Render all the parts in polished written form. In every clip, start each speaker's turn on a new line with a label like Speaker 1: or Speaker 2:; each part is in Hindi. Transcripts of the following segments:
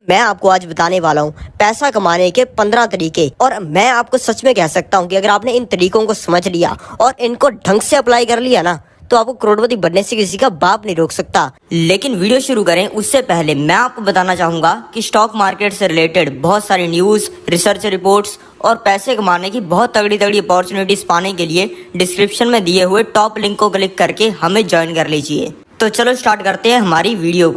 Speaker 1: मैं आपको आज बताने वाला हूँ पैसा कमाने के 15 तरीके। और मैं आपको सच में कह सकता हूँ कि अगर आपने इन तरीकों को समझ लिया और इनको ढंग से अप्लाई कर लिया ना, तो आपको करोड़पति बनने से किसी का बाप नहीं रोक सकता। लेकिन वीडियो शुरू करें उससे पहले मैं आपको बताना चाहूंगा कि स्टॉक मार्केट से रिलेटेड बहुत सारी न्यूज, रिसर्च रिपोर्ट्स और पैसे कमाने की बहुत तगड़ी तगड़ी अपॉर्चुनिटीज पाने के लिए डिस्क्रिप्शन में दिए हुए टॉप लिंक को क्लिक करके हमें ज्वाइन कर लीजिए। तो चलो स्टार्ट करते हैं हमारी वीडियो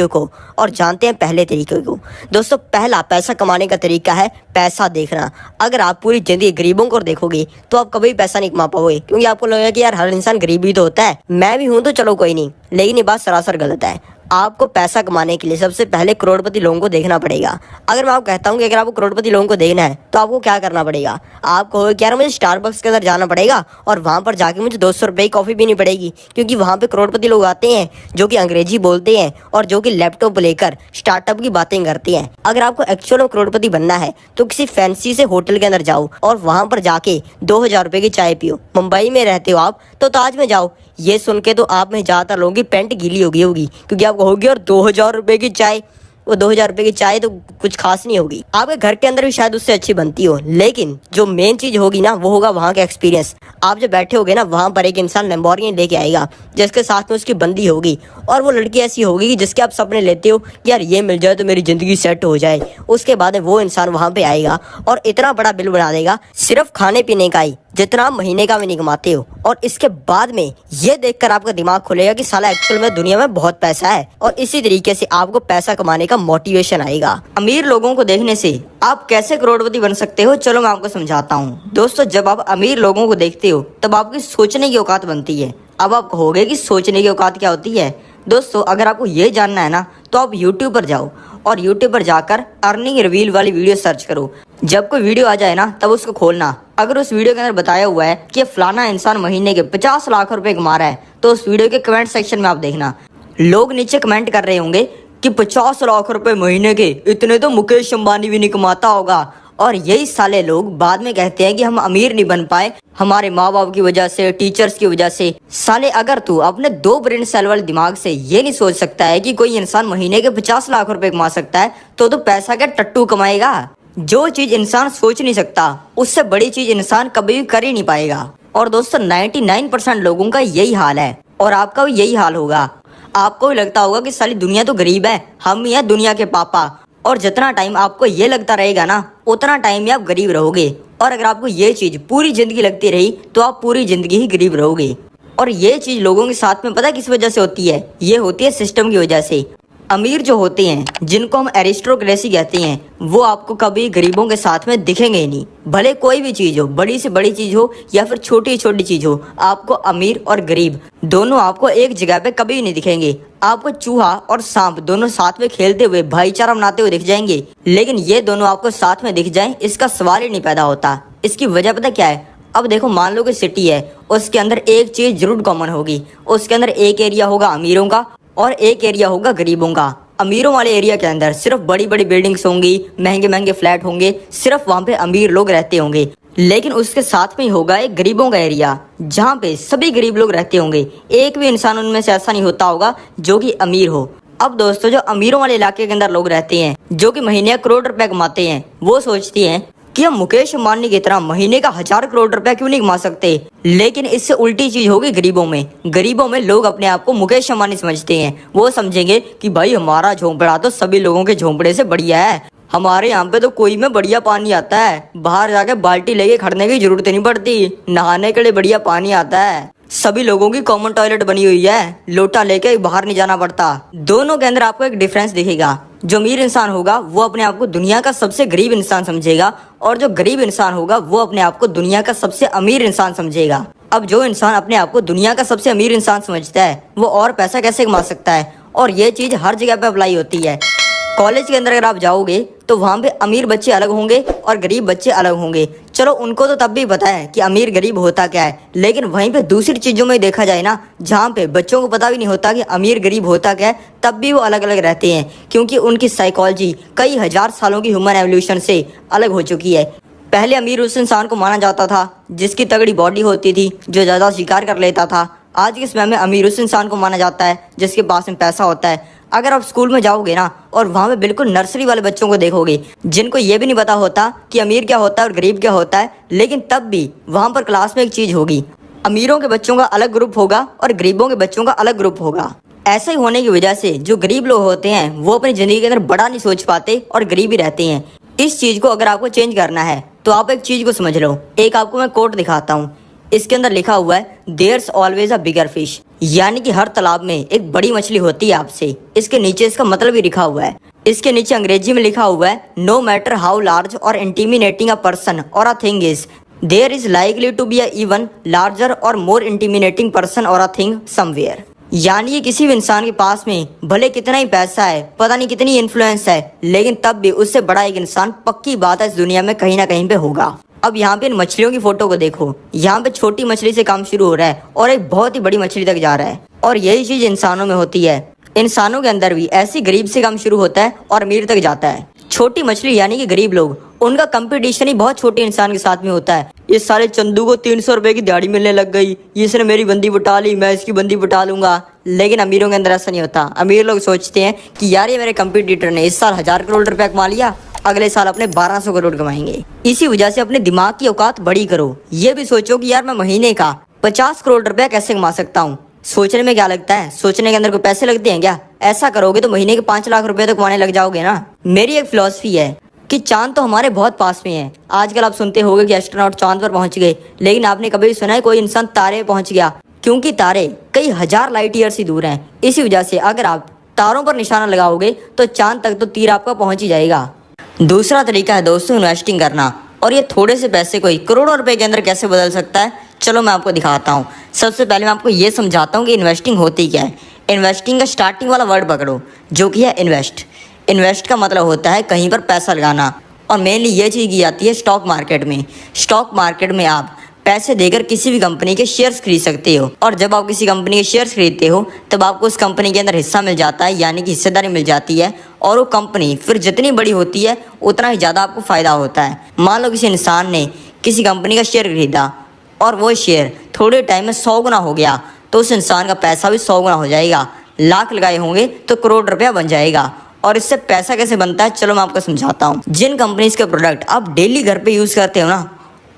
Speaker 1: को और जानते हैं पहले तरीके को। दोस्तों, पहला पैसा कमाने का तरीका है पैसा देखना। अगर आप पूरी जिंदगी गरीबों को देखोगे तो आप कभी पैसा नहीं कमा पाओगे, क्योंकि आपको लगेगा कि यार हर इंसान गरीब ही तो होता है, मैं भी हूं तो चलो कोई नहीं। लेकिन ये बात सरासर गलत है। आपको पैसा कमाने के लिए सबसे पहले करोड़पति लोगों को देखना पड़ेगा। अगर मैं आपको कहता हूँ कि अगर आपको करोड़पति लोगों को देखना है तो आपको क्या करना पड़ेगा, आपको यार मुझे स्टारबक्स के अंदर जाना पड़ेगा और वहां पर जाके मुझे 200 रुपये की कॉफी पीनी पड़ेगी, क्योंकि वहां पे करोड़पति लोग आते हैं जो कि अंग्रेजी बोलते हैं और जो कि लैपटॉप लेकर स्टार्टअप की बातें करते हैं। अगर आपको एक्चुअल में करोड़पति बनना है तो किसी फैंसी से होटल के अंदर जाओ और वहां पर जाके 2000 रुपये की चाय पियो। मुंबई में रहते हो आप तो ताज में जाओ। ये सुन के तो आप में ज्यादातर लोगों की पैंट गीली हो गई होगी, क्योंकि आपको होगी और 2000 रुपये की चाय, वो 2000 रुपये की चाय तो कुछ खास नहीं होगी। आपके घर के अंदर भी शायद उससे अच्छी बनती हो, लेकिन जो मेन चीज होगी ना वो होगा वहाँ का एक्सपीरियंस। आप जब बैठे होगे ना वहाँ पर एक इंसान लैम्बोर्गिनी लेके आएगा जिसके साथ में उसकी बंदी होगी, और वो लड़की ऐसी होगी कि जिसके आप सपने लेते हो कि यार ये मिल जाए तो मेरी जिंदगी सेट हो जाए। उसके बाद वो इंसान वहाँ पे आएगा और इतना बड़ा बिल बना देगा सिर्फ खाने पीने का ही, जितना आप महीने का भी नहीं कमाते हो। और इसके बाद में ये देखकर आपका दिमाग खुलेगा कि साला एक्चुअल में दुनिया में बहुत पैसा है, और इसी तरीके से आपको पैसा कमाने का मोटिवेशन आएगा। अमीर लोगों को देखने से आप कैसे करोड़पति बन सकते हो, चलो मैं आपको समझाता हूँ। दोस्तों, जब आप अमीर लोगों को देखते हो तब आपकी सोचने की औकात बनती है। अब आप कहोगे कि सोचने की औकात क्या होती है। दोस्तों, अगर आपको ये जानना है ना तो आप यूट्यूब पर जाओ और यूट्यूब पर जाकर अर्निंग रिवील वाली वीडियो सर्च करो। जब कोई वीडियो आ जाए ना तब उसको खोलना। अगर उस वीडियो के अंदर बताया हुआ है कि फलाना इंसान महीने के 50 लाख रुपए कमा रहा है, तो उस वीडियो के कमेंट सेक्शन में आप देखना, लोग नीचे कमेंट कर रहे होंगे कि 50 लाख रुपए महीने के, इतने तो मुकेश अंबानी भी नहीं कमाता होगा। और यही साले लोग बाद में कहते हैं कि हम अमीर नहीं बन पाए हमारे माँ बाप की वजह से, टीचर्स की वजह से। साले, अगर तू अपने 2 ब्रेन सेल वाले दिमाग से ये नहीं सोच सकता है कि कोई इंसान महीने के 50 लाख रुपए कमा सकता है, तो पैसा क्या टट्टू कमाएगा। जो चीज इंसान सोच नहीं सकता उससे बड़ी चीज इंसान कभी भी कर ही नहीं पाएगा। और दोस्तों, 99% लोगों का यही हाल है और आपका भी यही हाल होगा। आपको भी लगता होगा कि साली दुनिया तो गरीब है, हम ही है दुनिया के पापा। और जितना टाइम आपको ये लगता रहेगा ना उतना टाइम ही आप गरीब रहोगे। और अगर आपको ये चीज पूरी जिंदगी लगती रही तो आप पूरी जिंदगी ही गरीब रहोगे। और ये चीज लोगों के साथ में पता किस वजह से होती है, ये होती है सिस्टम की वजह से। अमीर जो होते हैं, जिनको हम एरिस्टोक्रेसी कहते हैं, वो आपको कभी गरीबों के साथ में दिखेंगे ही नहीं। भले कोई भी चीज हो, बड़ी से बड़ी चीज हो या फिर छोटी छोटी चीज हो, आपको अमीर और गरीब दोनों आपको एक जगह पे कभी नहीं दिखेंगे। आपको चूहा और सांप दोनों साथ में खेलते हुए भाईचारा बनाते हुए दिख जाएंगे, लेकिन ये दोनों आपको साथ में दिख जाएं इसका सवाल ही नहीं पैदा होता। इसकी वजह पता क्या है? अब देखो, मान लो कि सिटी है, उसके अंदर एक चीज जरूर कॉमन होगी। उसके अंदर एक एरिया होगा अमीरों का और एक एरिया होगा गरीबों का। अमीरों वाले एरिया के अंदर सिर्फ बड़ी बड़ी बिल्डिंग्स होंगी, महंगे महंगे फ्लैट होंगे, सिर्फ वहाँ पे अमीर लोग रहते होंगे। लेकिन उसके साथ में ही होगा एक गरीबों का एरिया, जहाँ पे सभी गरीब लोग रहते होंगे। एक भी इंसान उनमें से ऐसा नहीं होता होगा जो कि अमीर हो। अब दोस्तों, जो अमीरों वाले इलाके के अंदर लोग रहते हैं जो कि महीने करोड़ रुपए कमाते हैं, वो सोचते हैं कि हम मुकेश अंबानी की तरह महीने का 1000 करोड़ रुपए क्यों नहीं कमा सकते। लेकिन इससे उल्टी चीज होगी गरीबों में। गरीबों में लोग अपने आप को मुकेश अंबानी समझते हैं। वो समझेंगे कि भाई हमारा झोंपड़ा तो सभी लोगों के झोंपड़े से बढ़िया है, हमारे यहाँ पे तो कोई में बढ़िया पानी आता है, बाहर जाके बाल्टी लेके खड़ने की जरूरत नहीं पड़ती, नहाने के लिए बढ़िया पानी आता है, सभी लोगों की कॉमन टॉयलेट बनी हुई है, लोटा लेके बाहर नहीं जाना पड़ता। दोनों के अंदर आपको एक डिफरेंस दिखेगा। जो अमीर इंसान होगा वो अपने आप को दुनिया का सबसे गरीब इंसान समझेगा, और जो गरीब इंसान होगा वो अपने आप को दुनिया का सबसे अमीर इंसान समझेगा। अब जो इंसान अपने आप को दुनिया का सबसे अमीर इंसान समझता है वो और पैसा कैसे कमा सकता है, और ये चीज हर जगह पे अप्लाई होती है। कॉलेज के अंदर अगर आप जाओगे तो वहाँ पे अमीर बच्चे अलग होंगे और गरीब बच्चे अलग होंगे। चलो उनको तो तब भी पता है कि अमीर गरीब होता क्या है, लेकिन वहीं पे दूसरी चीज़ों में देखा जाए ना, जहाँ पे बच्चों को पता भी नहीं होता कि अमीर गरीब होता क्या है, तब भी वो अलग अलग रहते हैं, क्योंकि उनकी साइकोलॉजी कई हजार सालों की ह्यूमन एवोल्यूशन से अलग हो चुकी है। पहले अमीर उस इंसान को माना जाता था जिसकी तगड़ी बॉडी होती थी, जो ज़्यादा शिकार कर लेता था। आज के समय में अमीर उस इंसान को माना जाता है जिसके पास में पैसा होता है। अगर आप स्कूल में जाओगे ना और वहाँ पे बिल्कुल नर्सरी वाले बच्चों को देखोगे जिनको ये भी नहीं पता होता कि अमीर क्या होता है और गरीब क्या होता है, लेकिन तब भी वहाँ पर क्लास में एक चीज़ होगी, अमीरों के बच्चों का अलग ग्रुप होगा और गरीबों के बच्चों का अलग ग्रुप होगा। ऐसा ही होने की वजह से जो गरीब लोग होते हैं वो अपनी ज़िंदगी के अंदर बड़ा नहीं सोच पाते और गरीब ही रहते हैं। इस चीज़ को अगर आपको चेंज करना है तो आप एक चीज़ को समझ लो। एक आपको मैं कोट दिखाता हूँ, इसके अंदर लिखा हुआ है there's always a bigger fish, यानी कि हर तालाब में एक बड़ी मछली होती है आपसे। इसके नीचे इसका मतलब भी लिखा हुआ है। इसके नीचे अंग्रेजी में लिखा हुआ है नो मैटर हाउ लार्ज और इंटीमिनेटिंग a person or a thing is, there is likely to be a even larger or more इंटीमिनेटिंग person or a thing somewhere. यानी ये किसी भी इंसान के पास में भले कितना ही पैसा है, पता नहीं कितनी इन्फ्लुएंस है, लेकिन तब भी उससे बड़ा एक इंसान पक्की बात है इस दुनिया में कहीं ना कहीं पे होगा। अब यहाँ पे इन मछलियों की फोटो को देखो, यहाँ पे छोटी मछली से काम शुरू हो रहा है और एक बहुत ही बड़ी मछली तक जा रहा है। और यही चीज इंसानों में होती है। इंसानों के अंदर भी ऐसी गरीब से काम शुरू होता है और अमीर तक जाता है। छोटी मछली यानी कि गरीब लोग, उनका कंपटीशन ही बहुत छोटे इंसान के साथ में होता है। ये साले चंदू को 300 रुपए की दिहाड़ी मिलने लग गई, इसने मेरी बंदी बटा ली, मैं इसकी बंदी बटा लूंगा। लेकिन अमीरों के अंदर ऐसा नहीं होता। अमीर लोग सोचते हैं कि यार ये मेरे कंपटीटर ने इस साल 1000 करोड़ रुपया कमा लिया, अगले साल अपने 1200 करोड़ कमाएंगे। इसी वजह से अपने दिमाग की औकात बड़ी करो। ये भी सोचो कि यार मैं महीने का 50 करोड़ रुपया कैसे कमा सकता हूँ। सोचने में क्या लगता है, सोचने के अंदर कोई पैसे लगते हैं क्या? ऐसा करोगे तो महीने के 5 लाख रुपए तो कमाने लग जाओगे ना। मेरी एक फिलॉसफी है कि चांद तो हमारे बहुत पास में है। आजकल आप सुनते होंगे कि एस्ट्रोनॉट चांद पर पहुंच गए, लेकिन आपने कभी सुना है कोई इंसान तारे पर पहुंच गया? क्योंकि तारे कई हजार लाइट ईयर से दूर हैं। इसी वजह से अगर आप तारों पर निशाना लगाओगे तो चांद तक तो तीर आपका पहुंच ही जाएगा। दूसरा तरीका है दोस्तों इन्वेस्टिंग करना, और ये थोड़े से पैसे कोई करोड़ों रुपए के अंदर कैसे बदल सकता है, चलो मैं आपको दिखाता हूँ। सबसे पहले मैं आपको ये समझाता हूँ कि इन्वेस्टिंग होती क्या है। इन्वेस्टिंग का स्टार्टिंग वाला वर्ड पकड़ो जो कि है इन्वेस्ट। इन्वेस्ट का मतलब होता है कहीं पर पैसा लगाना, और मेनली ये चीज़ की जाती है स्टॉक मार्केट में। स्टॉक मार्केट में आप पैसे देकर किसी भी कंपनी के शेयर्स खरीद सकते हो, और जब आप किसी कंपनी के शेयर्स खरीदते हो तब आपको उस कंपनी के अंदर हिस्सा मिल जाता है, यानी कि हिस्सेदारी मिल जाती है। और वो कंपनी फिर जितनी बड़ी होती है उतना ही ज़्यादा आपको फ़ायदा होता है। मान लो किसी इंसान ने किसी कंपनी का शेयर खरीदा और वो शेयर थोड़े टाइम में 100 गुना हो गया, तो उस इंसान का पैसा भी 100 गुना हो जाएगा। लाख लगाए होंगे तो करोड़ रुपया बन जाएगा। और इससे पैसा कैसे बनता है, चलो मैं आपको समझाता हूँ। जिन कंपनीज के प्रोडक्ट आप डेली घर पे यूज़ करते हो ना,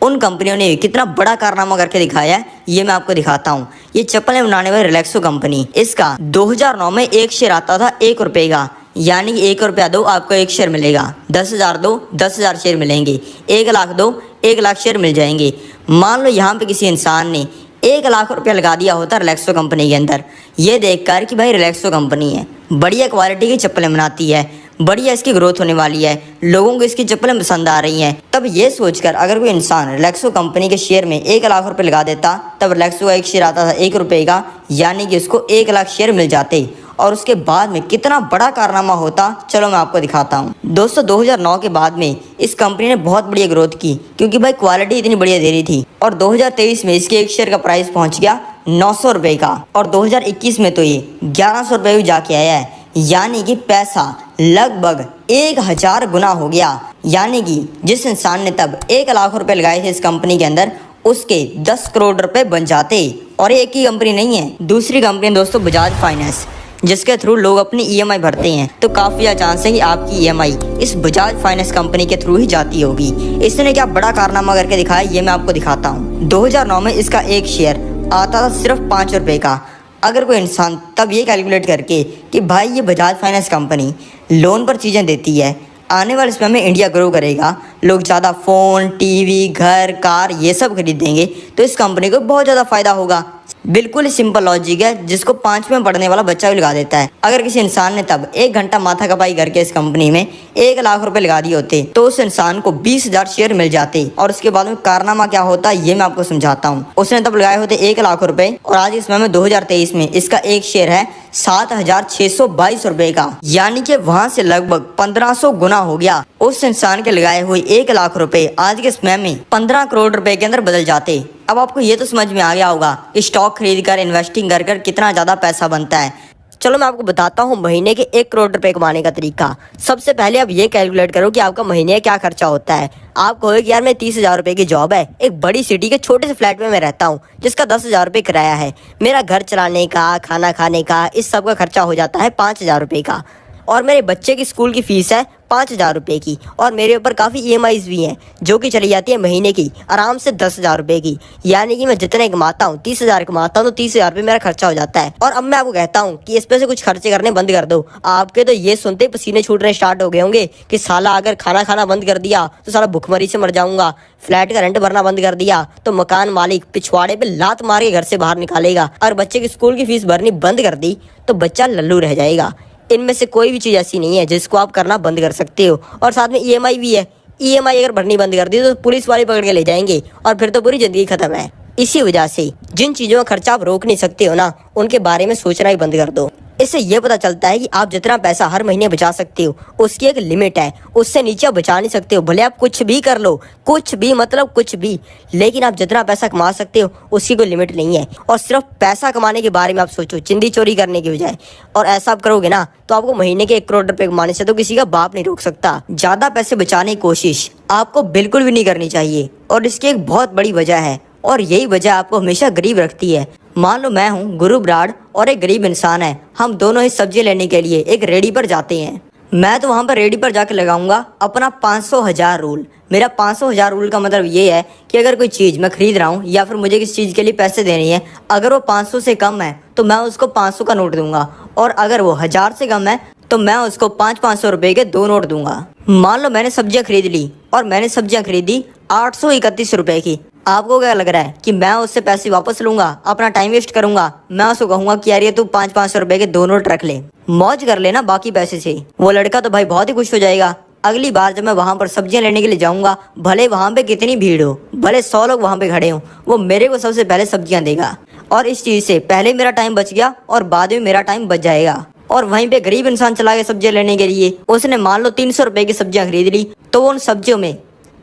Speaker 1: उन कंपनियों ने कितना बड़ा कारनामा करके दिखाया है, ये मैं आपको दिखाता हूँ। ये चप्पलें बनाने वाली रिलैक्सो कंपनी, इसका 2009 में एक शेयर आता था 1 रुपये का, यानी कि 1 रुपया दो आपको 1 शेयर मिलेगा, 10,000 दो 10,000 शेयर मिलेंगे, 1 लाख दो 1 लाख शेयर मिल जाएंगे। मान लो यहाँ पे किसी इंसान ने 1 लाख रुपया लगा दिया होता रिलैक्सो कंपनी के अंदर, ये देखकर कि भाई रिलैक्सो कंपनी है, बढ़िया क्वालिटी की चप्पलें बनाती है, बढ़िया इसकी ग्रोथ होने वाली है, लोगों को इसकी चप्पलें पसंद आ रही हैं। तब ये सोचकर अगर कोई इंसान रिलैक्सो कंपनी के शेयर में 1 लाख रुपए लगा देता, तब रिलैक्सो का एक शेयर आता था 1 रुपये का, यानी कि उसको 1 लाख शेयर मिल जाते। और उसके बाद में कितना बड़ा कारनामा होता, चलो मैं आपको दिखाता हूँ। दोस्तों 2009 के बाद में इस कंपनी ने बहुत बढ़िया ग्रोथ की, क्योंकि भाई क्वालिटी इतनी बढ़िया दे रही थी। और 2023 में इसके एक शेयर का प्राइस पहुँच गया 900 रुपये का, और 2021 में तो ये 1100 रुपये भी जाके आया है, यानी कि पैसा लगभग 1000 गुना हो गया। यानी कि जिस इंसान ने तब 1 लाख रुपए लगाए थे इस कंपनी के अंदर, उसके 10 करोड़ रुपए बन जाते। और एक ही कंपनी नहीं है, दूसरी कंपनी दोस्तों बजाज फाइनेंस, जिसके थ्रू लोग अपनी EMI भरते हैं। तो काफ़ी ज़्यादा चांस है कि आपकी EMI इस बजाज फाइनेंस कंपनी के थ्रू ही जाती होगी। इसने क्या बड़ा कारनामा करके दिखाया, ये मैं आपको दिखाता हूँ। 2009 में इसका एक शेयर आता था सिर्फ 5 रुपये का। अगर कोई इंसान तब ये कैलकुलेट करके कि भाई ये बजाज फाइनेंस कंपनी लोन पर चीज़ें देती है, आने वाले समय में इंडिया ग्रो करेगा, लोग ज़्यादा फ़ोन, टीवी, घर, कार ये सब खरीदेंगे, तो इस कंपनी को बहुत ज़्यादा फ़ायदा होगा। बिल्कुल ही सिंपल लॉजिक है, जिसको 5वीं में पढ़ने वाला बच्चा भी लगा देता है। अगर किसी इंसान ने तब 1 घंटा माथा कपाई करके इस कंपनी में 1 लाख रुपए लगा दिए होते, तो उस इंसान को 20,000 शेयर मिल जाते। और उसके बाद में कारनामा क्या होता है, ये मैं आपको समझाता हूँ। उसने तब लगाए होते 1 लाख रुपए, और आज इस समय में 2023 में इसका एक शेयर है 7,622 रुपए का, यानी कि वहां से लगभग 1500 गुना हो गया। उस इंसान के लगाए हुए 1 लाख रुपए आज के समय में 15 करोड़ रुपए के अंदर बदल जाते। अब आपको ये तो समझ में आ गया होगा कि स्टॉक खरीद कर, इन्वेस्टिंग कर कितना ज़्यादा पैसा बनता है। चलो मैं आपको बताता हूँ महीने के 1 करोड़ रुपए कमाने का तरीका। सबसे पहले आप ये कैलकुलेट करो कि आपका महीने का क्या खर्चा होता है। आप कहोगे कि यार मैं 30,000 रुपए की जॉब है, एक बड़ी सिटी के छोटे से फ्लैट में मैं रहता हूँ जिसका 10,000 रुपए किराया है, मेरा घर चलाने का, खाना खाने का, इस सब का खर्चा हो जाता है 5,000 रुपए का, और मेरे बच्चे की स्कूल की फीस है 5,000 रुपए की, और मेरे ऊपर काफ़ी EMIs भी हैं जो कि चली जाती है महीने की आराम से 10,000 रुपए की। यानी कि मैं जितने कमाता हूँ 30,000 कमाता हूँ तो 30,000 रुपये मेरा खर्चा हो जाता है। और अब मैं आपको कहता हूँ कि इस पे से कुछ खर्चे करने बंद कर दो। आपके तो ये सुनते ही पसीने छूटने स्टार्ट हो गए होंगे कि साला अगर खाना खाना बंद कर दिया तो साला भुखमरी से मर जाऊंगा, फ्लैट का रेंट भरना बंद कर दिया तो मकान मालिक पिछवाड़े पे लात मार के घर से बाहर निकालेगा, और बच्चे की स्कूल की फीस भरनी बंद कर दी तो बच्चा लल्लू रह जाएगा। इनमें से कोई भी चीज़ ऐसी नहीं है जिसको आप करना बंद कर सकते हो। और साथ में EMI भी है। EMI अगर भरनी बंद कर दी तो पुलिस वाले पकड़ के ले जाएंगे और फिर तो पूरी ज़िंदगी खत्म है। इसी वजह से जिन चीज़ों का खर्चा आप रोक नहीं सकते हो ना, उनके बारे में सोचना ही बंद कर दो। इससे ये पता चलता है कि आप जितना पैसा हर महीने बचा सकते हो उसकी एक लिमिट है, उससे नीचे आप बचा नहीं सकते हो। भले आप कुछ भी कर लो, कुछ भी मतलब कुछ भी, लेकिन आप जितना पैसा कमा सकते हो उसकी कोई लिमिट नहीं है। और सिर्फ पैसा कमाने के बारे में आप सोचो, चिंदी चोरी करने की बजाय। और ऐसा आप करोगे ना तो आपको महीने के 1 करोड़ रुपए कमाने से तो किसी का बाप नहीं रोक सकता। ज़्यादा पैसे बचाने की कोशिश आपको बिल्कुल भी नहीं करनी चाहिए, और इसकी एक बहुत बड़ी वजह है, और यही वजह आपको हमेशा गरीब रखती है। मान लो मैं हूँ गुरु ब्राड और एक गरीब इंसान है, हम दोनों ही सब्जी लेने के लिए एक रेडी पर जाते हैं। मैं तो वहाँ पर रेडी पर जाके लगाऊंगा अपना 500,000 रूल। मेरा 500,000 रूल का मतलब ये है कि अगर कोई चीज़ मैं खरीद रहा हूँ या फिर मुझे किसी चीज़ के लिए पैसे देने हैं, अगर वो 500 से कम है तो मैं उसको 500 का नोट दूंगा, और अगर वो 1000 से कम है तो मैं उसको 500 रुपए के 2 नोट दूंगा। मान लो मैंने सब्जियां खरीद ली और मैंने सब्जियां खरीदी 831 रुपए की। आपको क्या लग रहा है कि मैं उससे पैसे वापस लूंगा, अपना टाइम वेस्ट करूंगा? मैं उसको कहूंगा कि यार ये तू 500 रुपए के 2 नोट रख ले, मौज कर लेना बाकी पैसे से। वो लड़का तो भाई बहुत ही खुश हो जाएगा। अगली बार जब मैं वहां पर सब्जियां लेने के लिए जाऊंगा, भले वहां पे कितनी भीड़ हो, भले 100 लोग वहां पे खड़े हो, वो मेरे को सबसे पहले सब्जियां देगा। और इस चीज से पहले मेरा टाइम बच गया और बाद में मेरा टाइम बच जाएगा। और वहीं पे गरीब इंसान चला गया सब्जियां लेने के लिए, उसने मान लो 300 रुपए की सब्जियां खरीद ली, तो वो उन सब्जियों में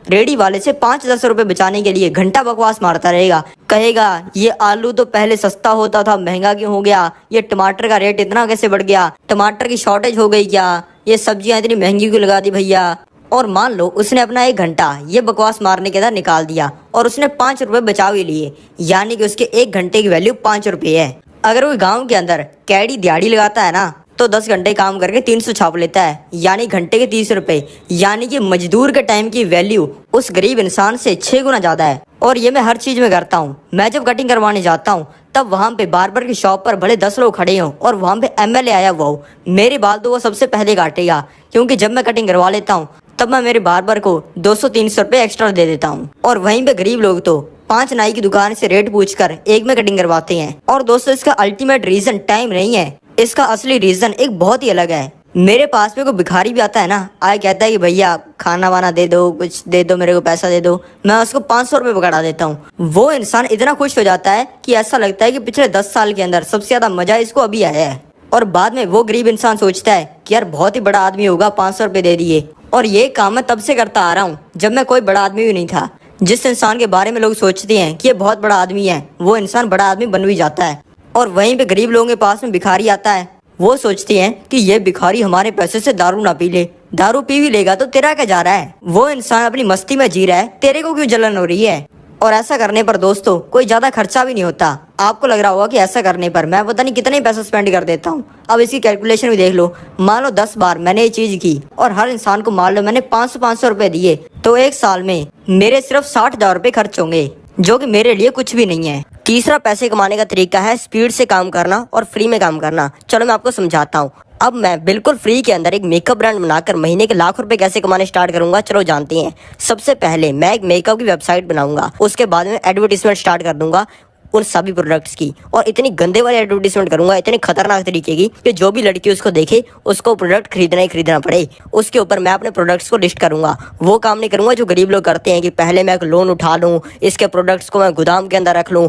Speaker 1: रेडी वाले से 5-10 रुपए बचाने के लिए घंटा बकवास मारता रहेगा। कहेगा ये आलू तो पहले सस्ता होता था, महंगा क्यों हो गया? ये टमाटर का रेट इतना कैसे बढ़ गया? टमाटर की शॉर्टेज हो गई क्या? ये सब्जियां इतनी महंगी क्यों लगा दी भैया? और मान लो उसने अपना 1 घंटा ये बकवास मारने के बाद निकाल दिया और उसने 5 रुपए बचा भी लिए, यानी कि उसके 1 घंटे की वैल्यू 5 रुपए है। अगर वो गाँव के अंदर कैडी दिहाड़ी लगाता है ना तो 10 घंटे काम करके 300 छाप लेता है, यानी घंटे के 30 रुपए। यानी कि मजदूर के टाइम की वैल्यू उस गरीब इंसान से 6 गुना ज्यादा है। और ये मैं हर चीज में करता हूँ। मैं जब कटिंग करवाने जाता हूँ तब वहाँ पे बार्बर की शॉप पर भले 10 लोग खड़े हों और वहाँ पे MLA आया हुआ हो, मेरे बाल तो वो सबसे पहले काटेगा, क्योंकि जब मैं कटिंग करवा लेता हूँ तब मैं मेरे बार्बर को 200-300 रुपए एक्स्ट्रा दे देता हूँ। और वहीं पे गरीब लोग तो 5 नाई की दुकान से रेट पूछकर एक में कटिंग करवाते हैं। और दोस्तों इसका अल्टीमेट रीजन टाइम नहीं है, इसका असली रीजन एक बहुत ही अलग है। मेरे पास में कोई भिखारी भी आता है ना, आए कहता है कि भैया खाना वाना दे दो, कुछ दे दो, मेरे को पैसा दे दो, मैं उसको 500 रुपये पकड़ा देता हूँ। वो इंसान इतना खुश हो जाता है कि ऐसा लगता है कि पिछले 10 साल के अंदर सबसे ज्यादा मजा इसको अभी आया है। और बाद में वो गरीब इंसान सोचता है कि यार बहुत ही बड़ा आदमी होगा, 500 रुपये दे दिए। और ये काम मैं तब से करता आ रहा हूँ जब मैं कोई बड़ा आदमी भी नहीं था। जिस इंसान के बारे में लोग सोचते हैं कि ये बहुत बड़ा आदमी है, वो इंसान बड़ा आदमी बन भी जाता है। और वहीं पे गरीब लोगों के पास में भिखारी आता है, वो सोचते हैं कि ये भिखारी हमारे पैसे से दारू ना पी ले, दारू पी भी लेगा तो तेरा क्या जा रहा है? वो इंसान अपनी मस्ती में जी रहा है, तेरे को क्यों जलन हो रही है? और ऐसा करने पर दोस्तों कोई ज्यादा खर्चा भी नहीं होता। आपको लग रहा होगा कि ऐसा करने पर मैं पता नहीं कितने पैसे स्पेंड कर देता हूँ। अब इसकी कैलकुलेशन भी देख लो। मान लो 10 बार मैंने ये चीज की और हर इंसान को मान लो मैंने 500-500 रुपए दिए, तो 1 साल में मेरे सिर्फ 60,000 रुपए खर्च होंगे, जो कि मेरे लिए कुछ भी नहीं है। तीसरा पैसे कमाने का तरीका है स्पीड से काम करना और फ्री में काम करना। चलो मैं आपको समझाता हूँ। अब मैं बिल्कुल फ्री के अंदर एक मेकअप ब्रांड बनाकर महीने के लाख रुपए कैसे कमाने स्टार्ट करूंगा, चलो जानते हैं। सबसे पहले मैं एक मेकअप की वेबसाइट बनाऊंगा, उसके बाद में एडवर्टीजमेंट स्टार्ट कर दूंगा उन सभी प्रोडक्ट्स की, और इतनी गंदे वाली एडवर्टीजमेंट करूंगा, इतनी खतरनाक तरीके की कि जो भी लड़की उसको देखे उसको प्रोडक्ट खरीदना ही खरीदना पड़े। उसके ऊपर मैं अपने प्रोडक्ट्स को लिस्ट करूंगा। वो काम नहीं करूंगा जो गरीब लोग करते हैं कि पहले मैं एक लोन उठा लूँ, इसके प्रोडक्ट्स को मैं गोदाम के अंदर रख लूँ,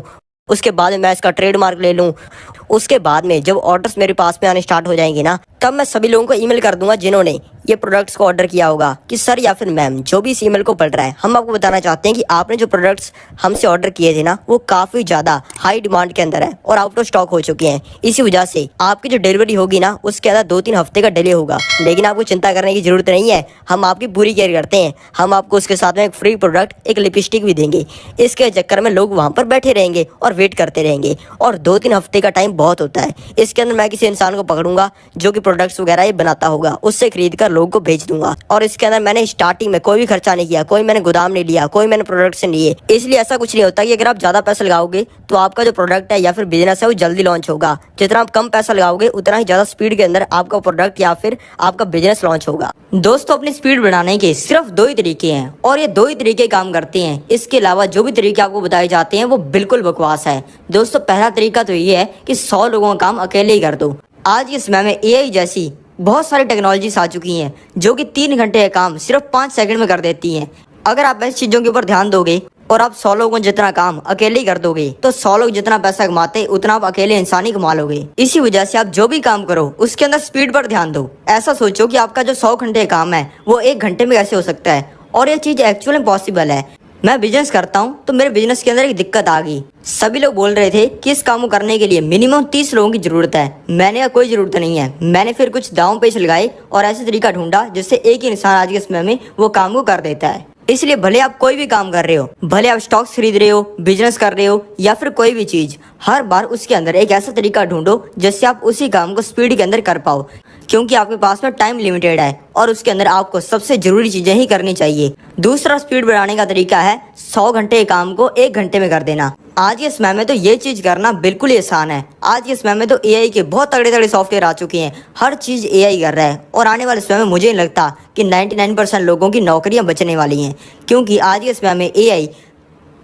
Speaker 1: उसके बाद में मैं इसका ट्रेडमार्क ले लूँ। उसके बाद में जब ऑर्डर्स मेरे पास में आने स्टार्ट हो जाएंगे ना, तब मैं सभी लोगों को ईमेल कर दूंगा जिन्होंने ये प्रोडक्ट्स को ऑर्डर किया होगा कि सर या फिर मैम जो भी इस ईमेल को पढ़ रहा है, हम आपको बताना चाहते हैं कि आपने जो प्रोडक्ट्स हमसे ऑर्डर किए थे ना, वो काफी ज्यादा हाई डिमांड के अंदर है और आउट ऑफ स्टॉक हो चुके हैं। इसी वजह से आपकी जो डिलीवरी होगी ना, उसके अंदर 2-3 हफ्ते का डिले होगा। लेकिन आपको चिंता करने की जरूरत नहीं है, हम आपकी पूरी केयर करते हैं। हम आपको उसके साथ में एक फ्री प्रोडक्ट, एक लिपस्टिक भी देंगे। इसके चक्कर में लोग वहां पर बैठे रहेंगे और वेट करते रहेंगे, और 2-3 हफ्ते का टाइम बहुत होता है। इसके अंदर मैं किसी इंसान को पकड़ूंगा जो कि प्रोडक्ट्स वगैरह ये बनाता होगा, उससे खरीद कर लोगों को भेज दूंगा। और इसके अंदर मैंने स्टार्टिंग में कोई भी खर्चा नहीं किया, कोई मैंने गोदाम नहीं लिया, कोई मैंने प्रोडक्ट्स नहीं लिए। इसलिए ऐसा कुछ नहीं होता कि अगर आप ज्यादा पैसा लगाओगे तो आपका जो प्रोडक्ट है या फिर बिजनेस है वो जल्दी लॉन्च होगा। जितना आप कम पैसा लगाओगे उतना ही ज्यादा स्पीड के अंदर आपका प्रोडक्ट या फिर आपका बिजनेस लॉन्च होगा। दोस्तों, अपनी स्पीड बढ़ाने के सिर्फ 2 ही तरीके हैं और ये 2 ही तरीके काम करते हैं। इसके अलावा जो भी तरीके आपको बताए जाते हैं वो बिल्कुल बकवास है। दोस्तों, पहला तरीका तो ये है कि 100 लोगों का काम अकेले ही कर दो। आज के समय में एआई जैसी बहुत सारी टेक्नोलॉजीज आ चुकी हैं जो कि 3 घंटे का काम सिर्फ 5 सेकंड में कर देती हैं। अगर आप ऐसी चीजों के ऊपर ध्यान दोगे और आप 100 लोगों जितना काम अकेले ही कर दोगे तो 100 लोग जितना पैसा कमाते उतना आप अकेले इंसान ही कमा लोगे। इसी वजह से आप जो भी काम करो उसके अंदर स्पीड पर ध्यान दो। ऐसा सोचो कि आपका जो 100 घंटे का काम है वो 1 घंटे में कैसे हो सकता है, और ये चीज एक्चुअली पॉसिबल है। मैं बिजनेस करता हूँ तो मेरे बिजनेस के अंदर एक दिक्कत आ गई। सभी लोग बोल रहे थे कि इस काम को करने के लिए मिनिमम 30 लोगों की जरूरत है। मैंने कहा कोई जरूरत नहीं है। मैंने फिर कुछ दांव पेच लगाए और ऐसे तरीका ढूंढा जिससे एक ही इंसान आज के समय में वो काम को कर देता है। इसलिए भले आप कोई भी काम कर रहे हो, भले आप स्टॉक्स खरीद रहे हो, बिजनेस कर रहे हो या फिर कोई भी चीज, हर बार उसके अंदर एक ऐसा तरीका ढूंढो जिससे आप उसी काम को स्पीड के अंदर कर पाओ, क्योंकि आपके पास में टाइम लिमिटेड है और उसके अंदर आपको सबसे जरूरी चीजें ही करनी चाहिए। दूसरा स्पीड बढ़ाने का तरीका है 100 घंटे के काम को 1 घंटे में कर देना। आज के समय में तो ये चीज करना बिल्कुल ही आसान है। आज के समय में तो एआई के बहुत तगड़े तगड़े सॉफ्टवेयर आ चुके हैं, हर चीज एआई कर रहा है, और आने वाले समय में मुझे नहीं लगता कि 99% लोगों की नौकरियां बचने वाली हैं, क्योंकि आज के समय में एआई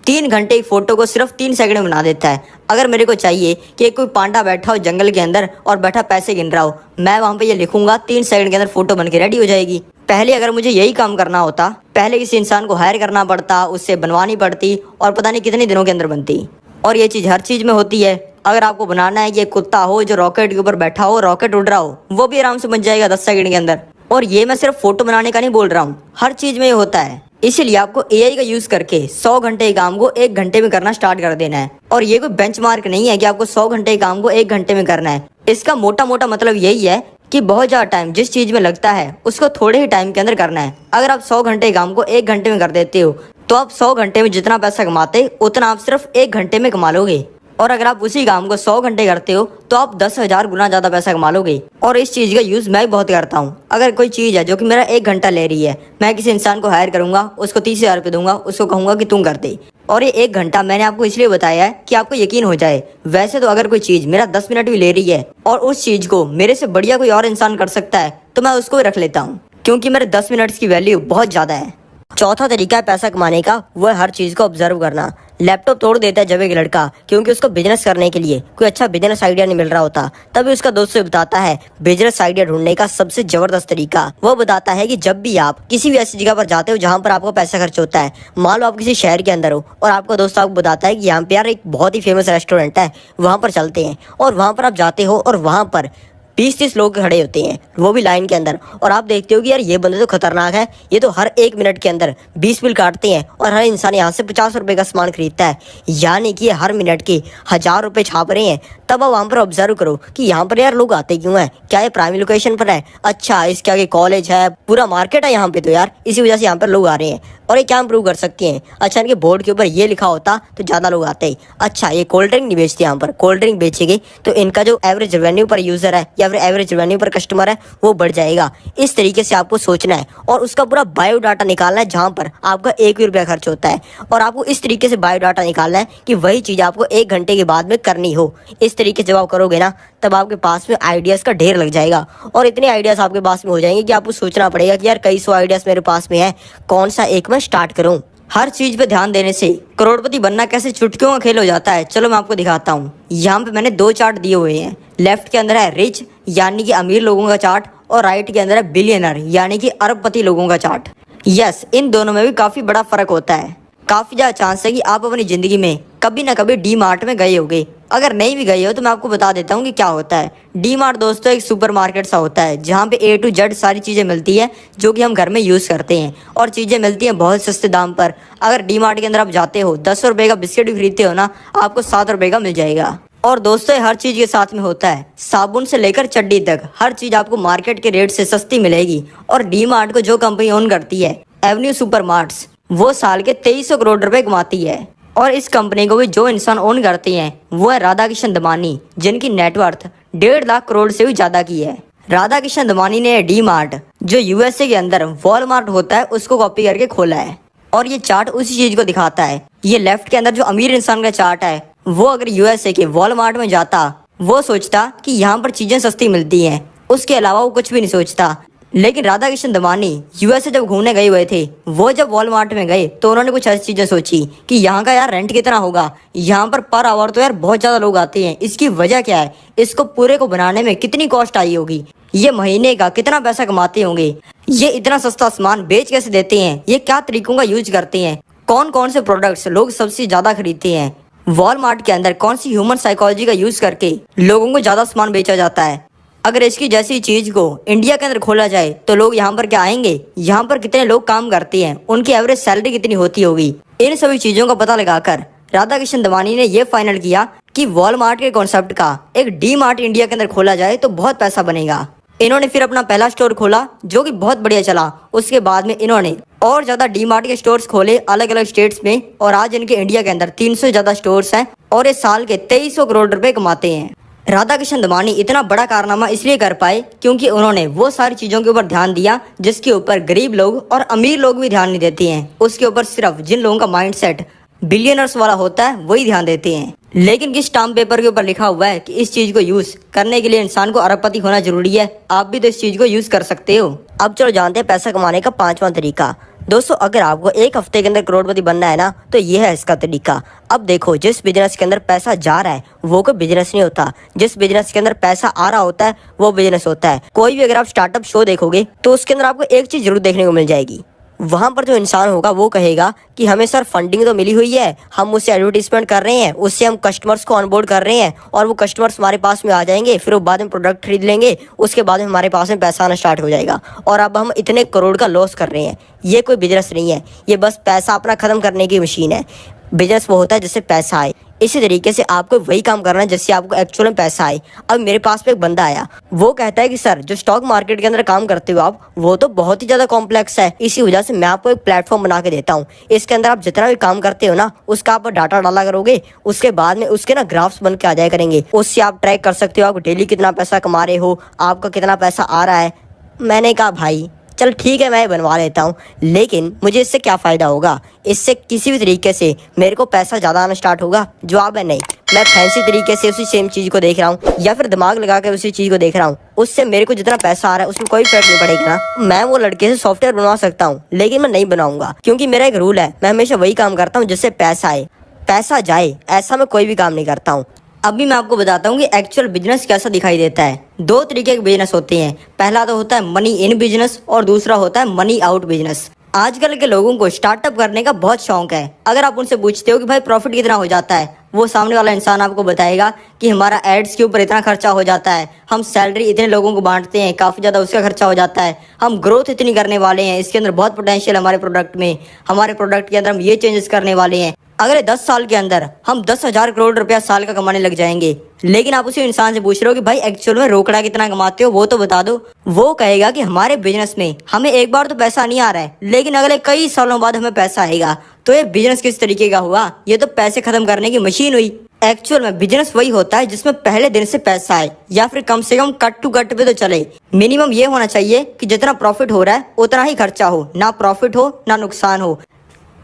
Speaker 1: 3 घंटे की फोटो को सिर्फ 3 सेकंड में बना देता है। अगर मेरे को चाहिए कि कोई पांडा बैठा हो जंगल के अंदर और बैठा पैसे गिन रहा हो, मैं वहां पे ये लिखूंगा, 3 सेकंड के अंदर फोटो बन के रेडी हो जाएगी। पहले अगर मुझे यही काम करना होता, पहले किसी इंसान को हायर करना पड़ता, उससे बनवानी पड़ती और पता नहीं कितने दिनों के अंदर बनती। और ये चीज हर चीज में होती है। अगर आपको बनाना है कि कुत्ता हो जो रॉकेट के ऊपर बैठा हो, रॉकेट उड़ रहा हो, वो भी आराम से बन जाएगा 10 सेकंड के अंदर। और ये मैं सिर्फ फोटो बनाने का नहीं बोल रहा हूँ, हर चीज में ये होता है। इसीलिए आपको एआई का यूज करके 100 घंटे के काम को 1 घंटे में करना स्टार्ट कर देना है। और ये कोई बेंचमार्क नहीं है कि आपको 100 घंटे के काम को 1 घंटे में करना है। इसका मोटा मोटा मतलब यही है कि बहुत ज्यादा टाइम जिस चीज में लगता है उसको थोड़े ही टाइम के अंदर करना है। अगर आप 100 घंटे के काम को 1 घंटे में कर देते हो तो आप 100 घंटे में जितना पैसा कमाते उतना आप सिर्फ 1 घंटे में कमा लोगे। और अगर आप उसी काम को 100 घंटे करते हो तो आप 10,000 गुना ज्यादा पैसा कमा लोगे। और इस चीज का यूज मैं बहुत करता हूँ। अगर कोई चीज है जो कि मेरा 1 घंटा ले रही है, मैं किसी इंसान को हायर करूंगा, उसको 30,000 रुपये दूंगा, उसको कहूंगा कि तुम कर दे। और ये 1 घंटा मैंने आपको इसलिए बताया है कि आपको यकीन हो जाए। वैसे तो अगर कोई चीज मेरा 10 मिनट भी ले रही है और उस चीज को मेरे से बढ़िया कोई और इंसान कर सकता है तो मैं उसको भी रख लेता हूँ, क्योंकि मेरे 10 मिनट्स की वैल्यू बहुत ज्यादा है। चौथा तरीका है पैसा कमाने का, वो है हर चीज को ऑब्जर्व करना। लैपटॉप तोड़ देता है जब एक लड़का, क्योंकि उसको बिजनेस करने के लिए कोई अच्छा बिजनेस आइडिया नहीं मिल रहा होता, तभी उसका दोस्त से बताता है बिजनेस आइडिया ढूंढने का सबसे जबरदस्त तरीका। वो बताता है कि जब भी आप किसी भी ऐसी जगह पर जाते हो जहाँ पर आपको पैसा खर्च होता है, मान लो आप किसी शहर के अंदर हो और आपका दोस्त आपको बताता है कि यहाँ पे यार एक बहुत ही फेमस रेस्टोरेंट है, वहाँ पर चलते हैं। और वहाँ पर आप जाते हो और वहाँ पर 20-30 लोग खड़े होते हैं, वो भी लाइन के अंदर, और आप देखते हो कि यार ये बंदे तो खतरनाक है, ये तो हर 1 मिनट के अंदर 20 बिल काटते हैं और हर इंसान यहाँ से 50 रुपए का सामान खरीदता है, यानी कि हर मिनट के 1000 रुपए छाप रहे हैं। तब आप वहाँ पर ऑब्जर्व करो कि यहाँ पर यार लोग आते क्यों हैं, क्या ये प्राइम लोकेशन पर है, अच्छा इसके आगे कॉलेज है, पूरा मार्केट है यहाँ पे, तो यार इसी वजह से यहाँ पर लोग आ रहे हैं। और ये क्या इम्प्रूव कर सकते हैं, अच्छा इनके बोर्ड के ऊपर ये लिखा होता तो ज़्यादा लोग आते हैं। अच्छा ये कोल्ड ड्रिंक नहीं बेचते, यहाँ पर कोल्ड ड्रिंक बेचेंगे तो इनका जो एवरेज रेवेन्यू पर यूज़र है या फिर एवरेज रेवेन्यू पर कस्टमर है वो बढ़ जाएगा। इस तरीके से आपको सोचना है और उसका पूरा बायोडाटा निकालना है जहाँ पर आपका 1 भी रुपया खर्च होता है, और आपको इस तरीके से बायोडाटा निकालना है कि वही चीज़ आपको 1 घंटे के बाद में करनी हो। इस तरीके से जब आप करोगे ना, तब आपके पास में आइडियाज़ का ढेर लग जाएगा, और इतने आइडियाज़ आपके पास में हो जाएंगे कि आपको सोचना पड़ेगा कि यार कई सौ आइडियाज़ मेरे पास में है, कौन सा एक मैं स्टार्ट करूँ। हर चीज पे ध्यान देने से करोड़पति बनना कैसे चुटकियों का खेल हो जाता है, चलो मैं आपको दिखाता हूँ। यहाँ पे मैंने 2 चार्ट दिए हुए हैं। लेफ्ट के अंदर है रिच यानी कि अमीर लोगों का चार्ट, और राइट के अंदर है बिलियनर यानी कि अरबपति लोगों का चार्ट। यस, इन दोनों में भी काफी बड़ा फर्क होता है। काफी ज्यादा चांस है कि आप अपनी जिंदगी में कभी ना कभी डी मार्ट में गए होंगे, अगर नहीं भी गए हो तो मैं आपको बता देता हूँ कि क्या होता है। डी मार्ट दोस्तों एक सुपरमार्केट सा होता है जहाँ पे A to Z सारी चीज़ें मिलती है जो कि हम घर में यूज़ करते हैं, और चीज़ें मिलती हैं बहुत सस्ते दाम पर। अगर डी मार्ट के अंदर आप जाते हो 10 रुपये का बिस्किट भी खरीदते हो ना, आपको 7 रुपये का मिल जाएगा। और दोस्तों हर चीज़ के साथ में होता है, साबुन से लेकर चड्डी तक हर चीज़ आपको मार्केट के रेट से सस्ती मिलेगी। और डी मार्ट को जो कंपनी ओन करती है एवेन्यू सुपर मार्ट्स, वो साल के 2300 करोड़ रुपए कमाती है। और इस कंपनी को भी जो इंसान ओन करते हैं वो है राधा किशन दमानी, जिनकी नेटवर्थ 1.5 लाख करोड़ से भी ज्यादा की है। राधा किशन दमानी ने डी मार्ट जो यूएसए के अंदर वॉलमार्ट होता है उसको कॉपी करके खोला है। और ये चार्ट उसी चीज को दिखाता है। ये लेफ्ट के अंदर जो अमीर इंसान का चार्ट है, वो अगर यूएसए के वॉलमार्ट में जाता, वो सोचता कि यहाँ पर चीजें सस्ती मिलती हैं, उसके अलावा वो कुछ भी नहीं सोचता। लेकिन राधा किशन दमानी यूएसए जब घूमने गए हुए थे, वो जब वॉलमार्ट में गए तो उन्होंने कुछ ऐसी चीजें सोची कि यहाँ का यार रेंट कितना होगा, यहाँ पर आवर तो यार बहुत ज्यादा लोग आते हैं, इसकी वजह क्या है, इसको पूरे को बनाने में कितनी कॉस्ट आई होगी, ये महीने का कितना पैसा कमाते होंगे, ये इतना सस्ता सामान बेच कैसे देते हैं, ये क्या तरीकों का यूज करते हैं, कौन कौन से प्रोडक्ट्स लोग सबसे ज्यादा खरीदते हैं, वॉलमार्ट के अंदर कौन सी ह्यूमन साइकोलॉजी का यूज करके लोगों को ज्यादा सामान बेचा जाता है। अगर इसकी जैसी चीज को इंडिया के अंदर खोला जाए तो लोग यहाँ पर क्या आएंगे, यहाँ पर कितने लोग काम करते हैं, उनकी एवरेज सैलरी कितनी होती होगी। इन सभी चीजों का पता लगाकर राधा किशन दमानी ने यह फाइनल किया कि वॉलमार्ट के कॉन्सेप्ट का एक डी मार्ट इंडिया के अंदर खोला जाए तो बहुत पैसा बनेगा। इन्होंने फिर अपना पहला स्टोर खोला जो कि बहुत बढ़िया चला। उसके बाद में इन्होंने और ज्यादा डी मार्ट के स्टोर्स खोले अलग अलग स्टेट्स में, और आज इनके इंडिया के अंदर 300 से ज्यादा स्टोर्स हैं और ये साल के 2300 करोड़ रुपए कमाते हैं। राधा किशन दमानी इतना बड़ा कारनामा इसलिए कर पाए क्योंकि उन्होंने वो सारी चीजों के ऊपर ध्यान दिया जिसके ऊपर गरीब लोग और अमीर लोग भी ध्यान नहीं देते हैं। उसके ऊपर सिर्फ जिन लोगों का माइंडसेट बिलियनर्स वाला होता है वही ध्यान देते हैं। लेकिन किस स्टाम्प पेपर के ऊपर लिखा हुआ है कि इस चीज को यूज करने के लिए इंसान को अरबपति होना जरूरी है, आप भी तो इस चीज को यूज कर सकते हो। अब चलो जानते हैं पैसा कमाने का 5वां तरीका। दोस्तों अगर आपको एक हफ्ते के अंदर करोड़पति बनना है ना, तो ये है इसका तरीका। अब देखो, जिस बिजनेस के अंदर पैसा जा रहा है वो कोई बिजनेस नहीं होता, जिस बिजनेस के अंदर पैसा आ रहा होता है वो बिजनेस होता है। कोई भी अगर आप स्टार्टअप शो देखोगे तो उसके अंदर आपको एक चीज जरूर देखने को मिल जाएगी, वहां पर जो इंसान होगा वो कहेगा कि हमें सर फंडिंग तो मिली हुई है, हम उससे एडवर्टीजमेंट कर रहे हैं, उससे हम कस्टमर्स को ऑनबोर्ड कर रहे हैं और वो कस्टमर्स हमारे पास में आ जाएंगे, फिर वो बाद में प्रोडक्ट खरीद लेंगे, उसके बाद में हमारे पास में पैसा आना स्टार्ट हो जाएगा और अब हम इतने करोड़ का लॉस कर रहे हैं। ये कोई बिजनेस नहीं है, ये बस पैसा अपना खत्म करने की मशीन है। बिजनेस वो होता है जिससे पैसा आए। इसी तरीके से आपको वही काम करना है जिससे आपको एक्चुअल में पैसा आए। अब मेरे पास में एक बंदा आया, वो कहता है कि सर जो स्टॉक मार्केट के अंदर काम करते हो आप, वो तो बहुत ही ज्यादा कॉम्प्लेक्स है, इसी वजह से मैं आपको एक प्लेटफॉर्म बना के देता हूँ। इसके अंदर आप जितना भी काम करते हो ना, उसका आप डाटा डाला करोगे, उसके बाद में उसके ना ग्राफ्स बन के आ जाया करेंगे, उससे आप ट्रैक कर सकते हो आप डेली कितना पैसा कमा रहे हो, आपका कितना पैसा आ रहा है। मैंने कहा भाई चल ठीक है मैं बनवा लेता हूँ, लेकिन मुझे इससे क्या फ़ायदा होगा, इससे किसी भी तरीके से मेरे को पैसा ज़्यादा आना स्टार्ट होगा? जवाब है नहीं। मैं फैंसी तरीके से उसी सेम चीज़ को देख रहा हूँ या फिर दिमाग लगा कर उसी चीज़ को देख रहा हूँ, उससे मेरे को जितना पैसा आ रहा है उसमें कोई फर्क नहीं पड़ेगा ना। मैं वो लड़के से सॉफ्टवेयर बनवा सकता हूँ, लेकिन मैं नहीं बनाऊंगा क्योंकि मेरा एक रूल है, मैं हमेशा वही काम करता हूँ जिससे पैसा आए, पैसा जाए ऐसा मैं कोई भी काम नहीं करता हूँ। अभी मैं आपको बताता हूँ कि एक्चुअल बिजनेस कैसा दिखाई देता है। 2 तरीके के बिजनेस होते हैं, पहला तो होता है मनी इन बिजनेस और दूसरा होता है मनी आउट बिजनेस। आजकल के लोगों को स्टार्टअप करने का बहुत शौक है। अगर आप उनसे पूछते हो कि भाई प्रॉफिट कितना हो जाता है, वो सामने वाला इंसान आपको बताएगा कि हमारा एड्स के ऊपर इतना खर्चा हो जाता है, हम सैलरी इतने लोगों को बांटते हैं, काफ़ी ज़्यादा उसका खर्चा हो जाता है, हम ग्रोथ इतनी करने वाले हैं, इसके अंदर बहुत पोटेंशियल हमारे प्रोडक्ट में, हमारे प्रोडक्ट के अंदर हम ये चेंजेस करने वाले हैं, अगले 10 साल के अंदर हम 10,000 करोड़ रुपया साल का कमाने लग जाएंगे। लेकिन आप उसी इंसान से पूछ रहे हो कि भाई एक्चुअल में रोकड़ा कितना कमाते हो, वो तो बता दो। वो कहेगा कि हमारे बिजनेस में हमें एक बार तो पैसा नहीं आ रहा है, लेकिन अगले कई सालों बाद हमें पैसा आएगा। तो ये बिजनेस किस तरीके का हुआ? ये तो पैसे खत्म करने की मशीन हुई। एक्चुअल में बिजनेस वही होता है जिसमें पहले दिन से पैसा आए, या फिर कम से कम कट टू कट पे तो चले। मिनिमम ये होना चाहिए कि जितना प्रॉफिट हो रहा है उतना ही खर्चा हो, ना प्रॉफिट हो ना नुकसान हो।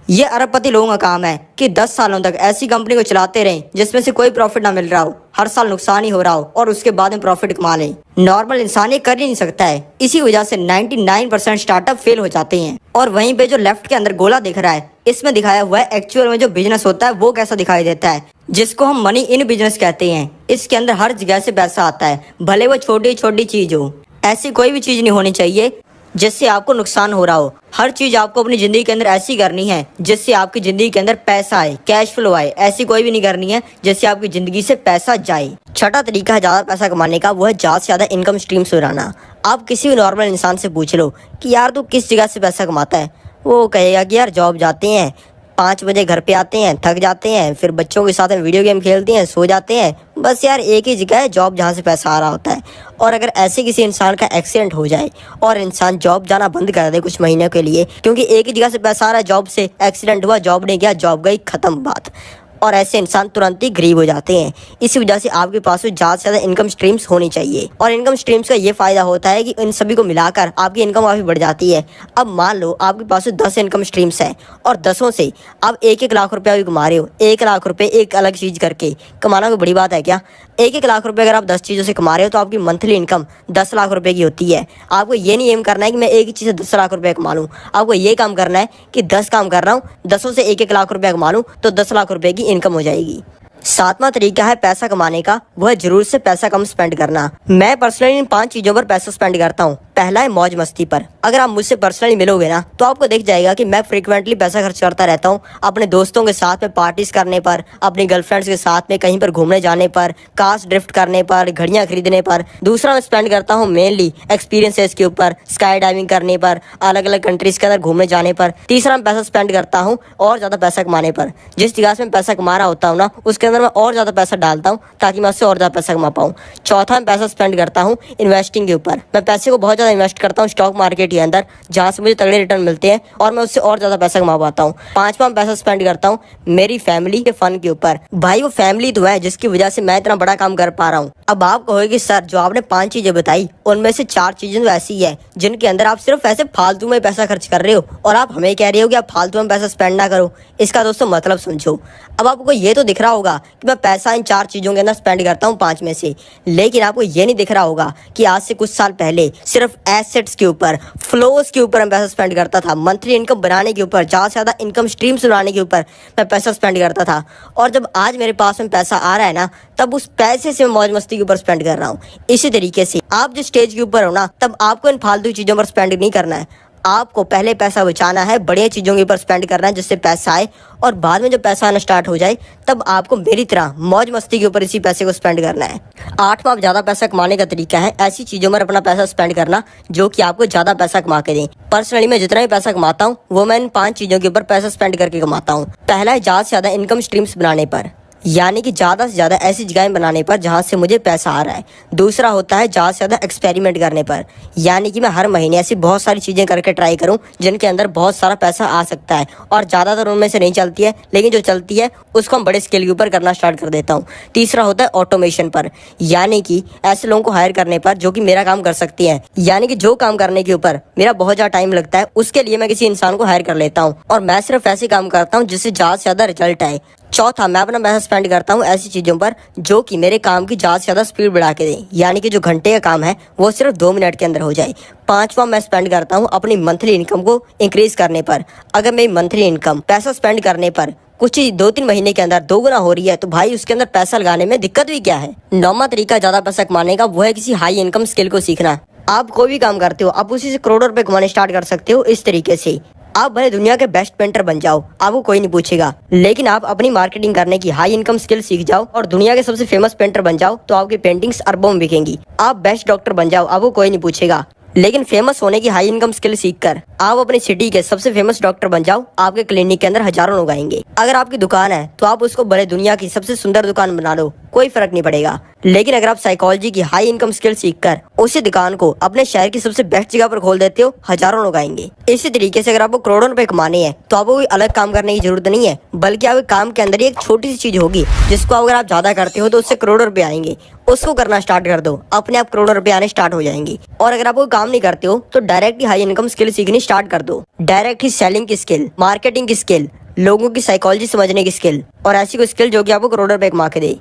Speaker 1: ये अरबपति लोगों का काम है कि 10 सालों तक ऐसी कंपनी को चलाते रहें जिसमें से कोई प्रॉफिट ना मिल रहा हो, हर साल नुकसान ही हो रहा हो और उसके बाद में प्रॉफिट कमा लें। नॉर्मल इंसान ये कर ही नहीं सकता है। इसी वजह से 99% स्टार्टअप फेल हो जाते हैं। और वहीं पे जो लेफ्ट के अंदर गोला दिख रहा है, इसमें दिखाया हुआ है एक्चुअल में जो बिजनेस होता है वो कैसा दिखाई देता है, जिसको हम मनी इन बिजनेस कहते हैं। इसके अंदर हर जगह से पैसा आता है, भले वो छोटी छोटी चीज हो। ऐसी कोई भी चीज नहीं होनी चाहिए जिससे आपको नुकसान हो रहा हो। हर चीज आपको अपनी जिंदगी के अंदर ऐसी करनी है जिससे आपकी जिंदगी के अंदर पैसा आए, कैश फ्लो आए। ऐसी कोई भी नहीं करनी है जिससे आपकी जिंदगी से पैसा जाए। छठा तरीका है ज्यादा पैसा कमाने का, वो है ज्यादा से ज्यादा इनकम स्ट्रीम्स बनाना। आप किसी भी नॉर्मल इंसान से पूछ लो कि यार तू किस जगह से पैसा कमाता है, वो कहेगा कि यार जॉब जाते हैं, 5 बजे घर पे आते हैं, थक जाते हैं, फिर बच्चों के साथ में वीडियो गेम खेलते हैं, सो जाते हैं। बस यार एक ही जगह है जॉब जहाँ से पैसा आ रहा होता है। और अगर ऐसे किसी इंसान का एक्सीडेंट हो जाए और इंसान जॉब जाना बंद कर दे कुछ महीनों के लिए, क्योंकि एक ही जगह से पैसा आ रहा है जॉब से, एक्सीडेंट हुआ, जॉब नहीं गया, जॉब गई, खत्म बात। और ऐसे इंसान तुरंत ही गरीब हो जाते हैं। इसी वजह से आपके पास ज़्यादा से ज़्यादा इनकम स्ट्रीम्स होनी चाहिए। और इनकम स्ट्रीम्स का ये फ़ायदा होता है कि इन सभी को मिलाकर आपकी इनकम काफ़ी बढ़ जाती है। अब मान लो आपके पास 10 इनकम स्ट्रीम्स हैं और 10 से आप 1-1 लाख रुपया भी कमा रहे हो। 1 लाख रुपये एक अलग चीज़ करके कमाना कोई बड़ी बात है क्या? 1-1 लाख रुपये अगर आप 10 चीज़ों से कमा रहे हो तो आपकी मंथली इनकम 10 लाख रुपये की होती है। आपको ये नहीं एम करना है कि मैं एक ही चीज़ से 10 लाख रुपये कमा लूँ। आपको ये काम करना है कि 10 काम कर रहा हूँ, 10 से 1-1 लाख रुपया कमा लूँ तो 10 लाख रुपये की इनकम हो जाएगी। 7वां तरीका है पैसा कमाने का, वह जरूर से पैसा कम स्पेंड करना। मैं पर्सनली इन 5 चीज़ों पर पैसा स्पेंड करता हूँ। पहला है मौज मस्ती पर। अगर आप मुझसे पर्सनली मिलोगे ना तो आपको दिख जाएगा कि मैं फ्रीक्वेंटली पैसा खर्च करता रहता हूँ अपने दोस्तों के साथ में पार्टीज करने पर, अपनी गर्लफ्रेंड्स के साथ में कहीं पर घूमने जाने पर, कार्स ड्रिफ्ट करने पर, घड़ियां खरीदने पर। दूसरा मैं स्पेंड करता हूँ मेनली एक्सपीरियंसेस के ऊपर, स्काई डाइविंग करने पर, अलग अलग कंट्रीज के अंदर घूमने जाने पर। तीसरा मैं पैसा स्पेंड करता हूँ और ज़्यादा पैसा कमाने पर। जिस जगह से मैं पैसा कमा रहा होता हूँ ना उसके अंदर मैं और ज़्यादा पैसा डालता हूँ ताकि मैं उससे और ज़्यादा पैसा कमा पाऊँ। चौथा मैं पैसा स्पेंड करता हूँ इन्वेस्टिंग के ऊपर। मैं पैसे को बहुत ज़्यादा इन्वेस्ट करता हूँ स्टॉक मार्केट के अंदर, जहाँ से मुझे तगड़े रिटर्न मिलते हैं और मैं उससे और ज़्यादा पैसा कमा पाता हूँ। 5वां पैसा स्पेंड करता हूँ मेरी फैमिली के फन के ऊपर। भाई वो फैमिली तो है जिसकी वजह से मैं इतना बड़ा काम कर पा रहा हूँ। अब आप कहोगे कि सर जो आपने 5 चीज़ें बताई उनमें से 4 चीज़ें तो ऐसी है जिनके अंदर आप सिर्फ ऐसे फालतू में पैसा खर्च कर रहे हो और आप हमें कह रहे हो कि आप फालतू में पैसा स्पेंड ना करो। इसका दोस्तों मतलब समझो। अब आपको ये तो दिख रहा होगा कि मैं पैसा इन 4 चीज़ों के अंदर स्पेंड करता हूँ 5 में से, लेकिन आपको ये नहीं दिख रहा होगा कि आज से कुछ साल पहले सिर्फ एसेट्स के ऊपर, फ्लोज के ऊपर मैं पैसा स्पेंड करता था। मंथली इनकम बनाने के ऊपर, ज़्यादा से ज़्यादा इनकम स्ट्रीम्स बनाने के ऊपर मैं पैसा स्पेंड करता था। और जब आज मेरे पास में पैसा आ रहा है ना तब उस पैसे से मैं मौज मस्ती के ऊपर स्पेंड कर रहा हूँ। इसी तरीके से आप जो स्टेज के ऊपर हो ना तब आपको इन फालतू चीज़ों पर स्पेंड नहीं करना है। आपको पहले पैसा बचाना है, बढ़िया चीज़ों के ऊपर स्पेंड करना है जिससे पैसा आए, और बाद में जब पैसा आना स्टार्ट हो जाए तब आपको मेरी तरह मौज मस्ती के ऊपर इसी पैसे को स्पेंड करना है। 8वां ज़्यादा पैसा कमाने का तरीका है ऐसी चीज़ों में अपना पैसा स्पेंड करना जो कि आपको ज़्यादा पैसा कमा के दें। पर्सनली मैं जितना भी पैसा कमाता हूँ वो मैं इन 5 चीज़ों के ऊपर पैसा स्पेंड करके कमाता हूँ। पहला है ज़्यादा से ज़्यादा इनकम स्ट्रीम्स बनाने पर, यानी कि ज़्यादा से ज़्यादा ऐसी जगहें बनाने पर जहाँ से मुझे पैसा आ रहा है। दूसरा होता है ज़्यादा से ज़्यादा एक्सपेरिमेंट करने पर, यानी कि मैं हर महीने ऐसी बहुत सारी चीज़ें करके ट्राई करूँ जिनके अंदर बहुत सारा पैसा आ सकता है और ज़्यादातर उनमें से नहीं चलती है, लेकिन जो चलती है उसको हम बड़े स्केल के ऊपर करना स्टार्ट कर देता हूँ। तीसरा होता है ऑटोमेशन पर, यानी कि ऐसे लोगों को हायर करने पर जो कि मेरा काम कर सकती हैं, यानी कि जो काम करने के ऊपर मेरा बहुत ज़्यादा टाइम लगता है उसके लिए मैं किसी इंसान को हायर कर लेता हूँ और मैं सिर्फ ऐसे काम करता हूँ जिससे ज़्यादा से ज़्यादा रिजल्ट आए। चौथा, मैं अपना पैसा स्पेंड करता हूँ ऐसी चीज़ों पर जो कि मेरे काम की ज़्यादा से ज़्यादा स्पीड बढ़ा के दें, यानी कि जो घंटे का काम है वो सिर्फ 2 मिनट के अंदर हो जाए। 5वां, मैं स्पेंड करता हूँ अपनी मंथली इनकम को इंक्रीज करने पर। अगर मेरी मंथली इनकम पैसा स्पेंड करने पर कुछ ही 2-3 महीने के अंदर 2 गुना हो रही है तो भाई उसके अंदर पैसा लगाने में दिक्कत भी क्या है। 9वां तरीका ज़्यादा पैसा कमाने का वो है किसी हाई इनकम स्किल को सीखना। आप कोई भी काम करते हो आप उसी से करोड़ों रुपए कमाने स्टार्ट कर सकते हो इस तरीके से। आप भले दुनिया के बेस्ट पेंटर बन जाओ, आपको कोई नहीं पूछेगा, लेकिन आप अपनी मार्केटिंग करने की हाई इनकम स्किल सीख जाओ और दुनिया के सबसे फेमस पेंटर बन जाओ तो आपकी पेंटिंग्स अरबों में बिकेंगी। आप बेस्ट डॉक्टर बन जाओ, आपको कोई नहीं पूछेगा, लेकिन फेमस होने की हाई इनकम स्किल सीखकर आप अपनी सिटी के सबसे फेमस डॉक्टर बन जाओ, आपके क्लिनिक के अंदर हजारों लोग आएंगे। अगर आपकी दुकान है तो आप उसको भले दुनिया की सबसे सुंदर दुकान बना लो, कोई फर्क नहीं पड़ेगा, लेकिन अगर आप साइकोलॉजी की हाई इनकम स्किल सीखकर उसी दुकान को अपने शहर की सबसे बेस्ट जगह पर खोल देते हो, हजारों लोग आएंगे। इसी तरीके से अगर आपको करोड़ों रुपए कमाने हैं तो आपको कोई अलग काम करने की जरूरत नहीं है, बल्कि आपके काम के अंदर ही एक छोटी सी चीज होगी जिसको अगर आप ज्यादा करते हो तो उससे करोड़ों रुपए आएंगे। उसको करना स्टार्ट कर दो, अपने आप करोड़ों रुपए आने स्टार्ट हो जाएंगे। और अगर आप कोई काम नहीं करते हो तो डायरेक्ट ही हाई इनकम स्किल सीखनी स्टार्ट कर दो। डायरेक्ट ही सेलिंग की स्किल, मार्केटिंग की स्किल, लोगों की साइकोलॉजी समझने की स्किल, और ऐसी कोई स्किल जो कि आपको करोड़ों रुपए कमा के दे।